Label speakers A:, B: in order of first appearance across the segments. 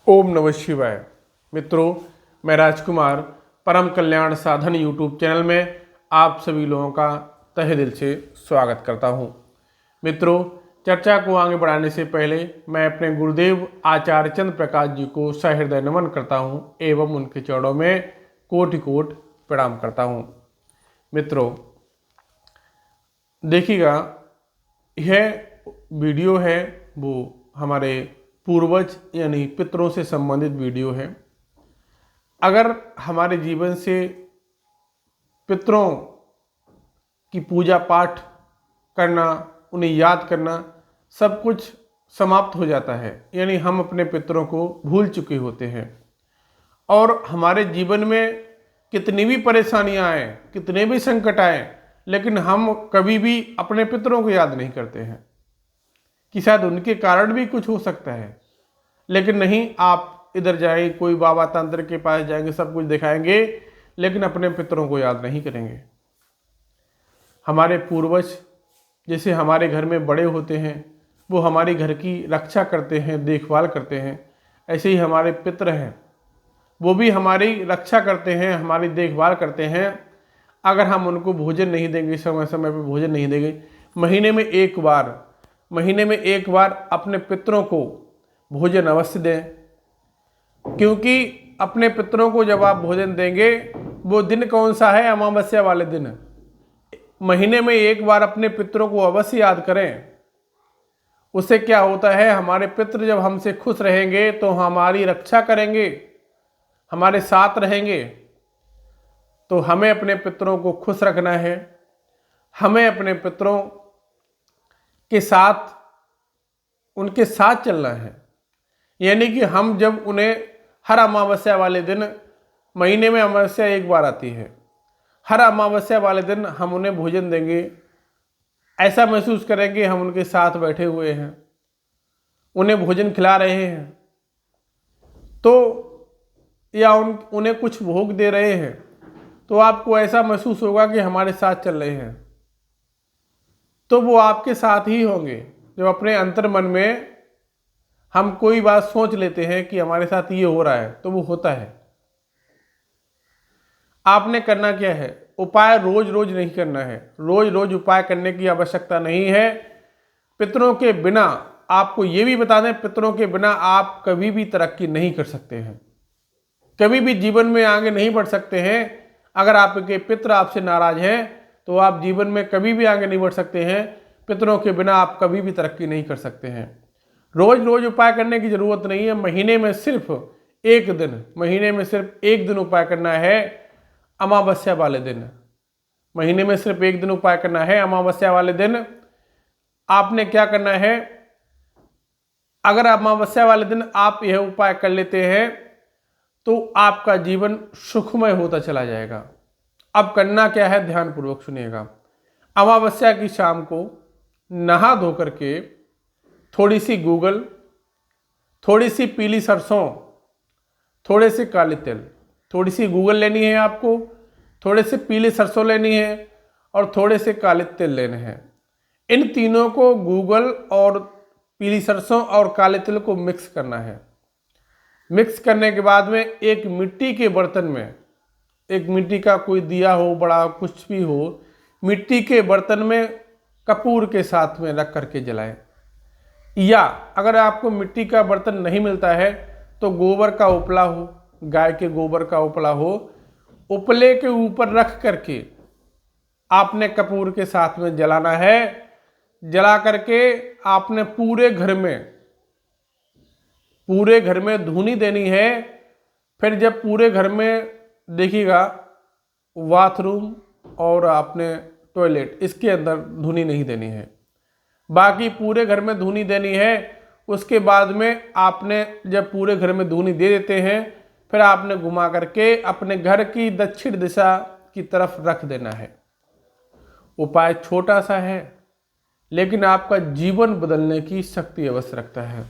A: ओम नमः शिवाय। मित्रों, मैं राजकुमार परम कल्याण साधन यूट्यूब चैनल में आप सभी लोगों का तहे दिल से स्वागत करता हूं। मित्रों, चर्चा को आगे बढ़ाने से पहले मैं अपने गुरुदेव आचार्य चंद्र प्रकाश जी को सहृदय नमन करता हूं एवं उनके चरणों में कोटि कोटि प्रणाम करता हूं। मित्रों, देखिएगा, यह वीडियो है वो हमारे पूर्वज यानी पितरों से संबंधित वीडियो है। अगर हमारे जीवन से पितरों की पूजा पाठ करना, उन्हें याद करना, सब कुछ समाप्त हो जाता है, यानी हम अपने पितरों को भूल चुके होते हैं। और हमारे जीवन में कितनी भी परेशानियां आए, कितने भी संकट आए, लेकिन हम कभी भी अपने पितरों को याद नहीं करते हैं कि शायद उनके कारण भी कुछ हो सकता है। लेकिन नहीं, आप इधर जाएं, कोई बाबा तंत्र के पास जाएंगे, सब कुछ दिखाएंगे, लेकिन अपने पितरों को याद नहीं करेंगे। हमारे पूर्वज जैसे हमारे घर में बड़े होते हैं, वो हमारी घर की रक्षा करते हैं, देखभाल करते हैं, ऐसे ही हमारे पितर हैं, वो भी हमारी रक्षा करते हैं, हमारी देखभाल करते हैं। अगर हम उनको भोजन नहीं देंगे, समय समय पर भोजन नहीं देंगे, महीने में एक बार अपने पितरों को भोजन अवश्य दें, क्योंकि अपने पितरों को जब आप भोजन देंगे, वो दिन कौन सा है? अमावस्या वाले दिन। महीने में एक बार अपने पितरों को अवश्य याद करें। उससे क्या होता है, हमारे पितृ जब हमसे खुश रहेंगे तो हमारी रक्षा करेंगे, हमारे साथ रहेंगे। तो हमें अपने पितरों को खुश रखना है, हमें अपने पितरों के साथ, उनके साथ चलना है। यानी कि हम जब उन्हें हर अमावस्या वाले दिन, महीने में अमावस्या एक बार आती है, हर अमावस्या वाले दिन हम उन्हें भोजन देंगे, ऐसा महसूस करेंगे हम उनके साथ बैठे हुए हैं, उन्हें भोजन खिला रहे हैं, तो या उन्हें कुछ भोग दे रहे हैं, तो आपको ऐसा महसूस होगा कि हमारे साथ चल रहे हैं। तो वो आपके साथ ही होंगे। जब अपने अंतर मन में हम कोई बात सोच लेते हैं कि हमारे साथ ये हो रहा है, तो वो होता है। आपने करना क्या है? उपाय रोज रोज नहीं करना है, रोज रोज उपाय करने की आवश्यकता नहीं है। पितरों के बिना, आपको ये भी बता दें, पितरों के बिना आप कभी भी तरक्की नहीं कर सकते हैं, कभी भी जीवन में आगे नहीं बढ़ सकते हैं। अगर आपके पितर आपसे नाराज हैं तो आप जीवन में कभी भी आगे नहीं बढ़ सकते हैं। पितरों के बिना आप कभी भी तरक्की नहीं कर सकते हैं। रोज रोज उपाय करने की जरूरत नहीं है। महीने में सिर्फ एक दिन उपाय करना है, अमावस्या वाले दिन। महीने में सिर्फ एक दिन उपाय करना है, अमावस्या वाले दिन। आपने क्या करना है, अगर अमावस्या वाले दिन आप यह उपाय कर लेते हैं तो आपका जीवन सुखमय होता चला जाएगा। अब करना क्या है, ध्यानपूर्वक सुनिएगा। अमावस्या की शाम को नहा धो करके थोड़ी सी गूगल, थोड़ी सी पीली सरसों, थोड़े से काले तिल, थोड़ी सी गूगल लेनी है आपको, थोड़े से पीली सरसों लेनी है और थोड़े से काले तिल लेने हैं। इन तीनों को, गूगल और पीली सरसों और काले तिल को मिक्स करना है। मिक्स करने के बाद में एक मिट्टी के बर्तन में, एक मिट्टी का कोई दिया हो, बड़ा कुछ भी हो, मिट्टी के बर्तन में कपूर के साथ में रख करके जलाएं। या अगर आपको मिट्टी का बर्तन नहीं मिलता है तो गोबर का उपला हो, गाय के गोबर का उपला हो, उपले के ऊपर रख करके आपने कपूर के साथ में जलाना है। जला करके आपने पूरे घर में धूनी देनी है। फिर जब पूरे घर में, देखिएगा, बाथरूम और आपने टॉयलेट, इसके अंदर धूनी नहीं देनी है, बाकी पूरे घर में धूनी देनी है। उसके बाद में आपने जब पूरे घर में धूनी दे देते हैं, फिर आपने घुमा करके अपने घर की दक्षिण दिशा की तरफ रख देना है। उपाय छोटा सा है, लेकिन आपका जीवन बदलने की शक्ति अवश्य रखता है,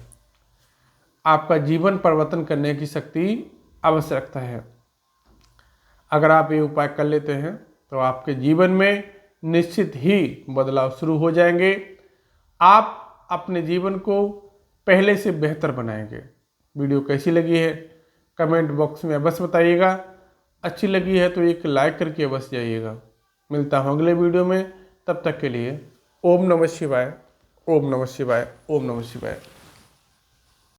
A: आपका जीवन परिवर्तन करने की शक्ति अवश्य रखता है। अगर आप ये उपाय कर लेते हैं तो आपके जीवन में निश्चित ही बदलाव शुरू हो जाएंगे। आप अपने जीवन को पहले से बेहतर बनाएंगे। वीडियो कैसी लगी है कमेंट बॉक्स में अवश्य बताइएगा। अच्छी लगी है तो एक लाइक करके अवश्य जाइएगा। मिलता हूँ अगले वीडियो में, तब तक के लिए ओम नमः शिवाय, ओम नमः शिवाय, ओम नमः शिवाय।